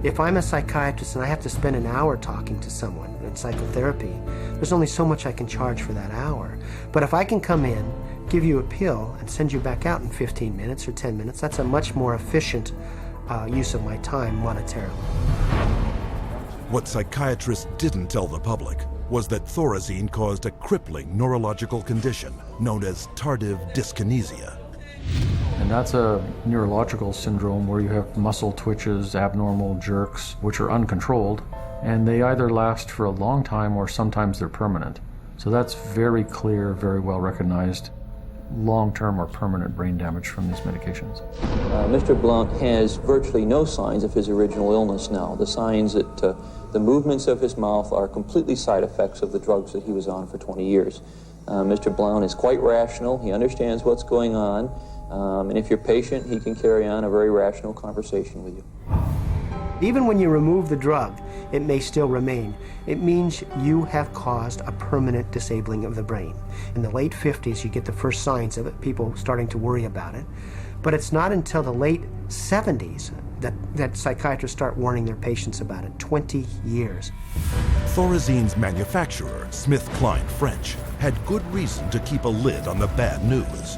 If I'm a psychiatrist and I have to spend an hour talking to someone in psychotherapy, there's only so much I can charge for that hour. But if I can come in, give you a pill, and send you back out in 15 minutes or 10 minutes, that's a much more efficient use of my time monetarily. What psychiatrists didn't tell the public was that Thorazine caused a crippling neurological condition known as Tardive Dyskinesia. And that's a neurological syndrome where you have muscle twitches, abnormal jerks, which are uncontrolled, and they either last for a long time or sometimes they're permanent. So that's very clear, very well recognized, long-term or permanent brain damage from these medications. Mr. Blount has virtually no signs of his original illness now. The signs that the movements of his mouth are completely side effects of the drugs that he was on for 20 years. Mr. Blount is quite rational. He understands what's going on. And if you're patient, he can carry on a very rational conversation with you. Even when you remove the drug, it may still remain. It means you have caused a permanent disabling of the brain. In the late 50s, you get the first signs of it, people starting to worry about it. But it's not until the late 70s that psychiatrists start warning their patients about it, 20 years. Thorazine's manufacturer, SmithKline French, had good reason to keep a lid on the bad news.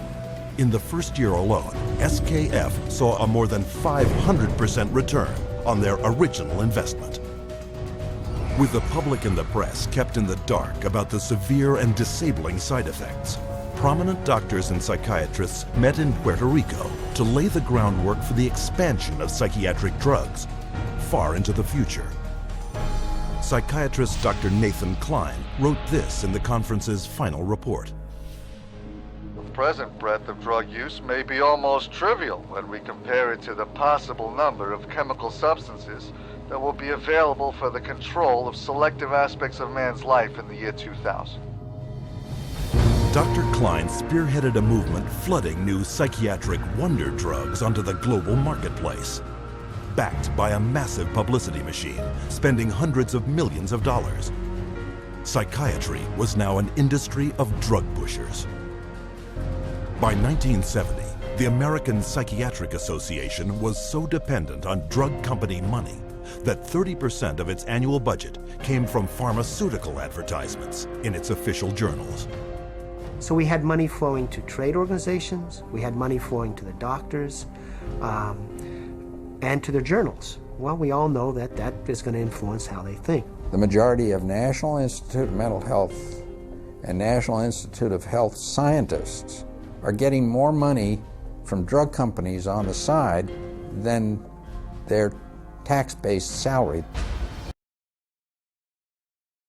In the first year alone, SKF saw a more than 500% return on their original investment. With the public and the press kept in the dark about the severe and disabling side effects, prominent doctors and psychiatrists met in Puerto Rico to lay the groundwork for the expansion of psychiatric drugs far into the future. Psychiatrist Dr. Nathan Klein wrote this in the conference's final report. The present breadth of drug use may be almost trivial when we compare it to the possible number of chemical substances that will be available for the control of selective aspects of man's life in the year 2000. Dr. Klein spearheaded a movement flooding new psychiatric wonder drugs onto the global marketplace, backed by a massive publicity machine, spending hundreds of millions of dollars. Psychiatry was now an industry of drug pushers. By 1970, the American Psychiatric Association was so dependent on drug company money that 30% of its annual budget came from pharmaceutical advertisements in its official journals. So we had money flowing to trade organizations, we had money flowing to the doctors, and to their journals. Well, we all know that that is going to influence how they think. The majority of National Institute of Mental Health and National Institute of Health scientists are getting more money from drug companies on the side than their tax-based salary.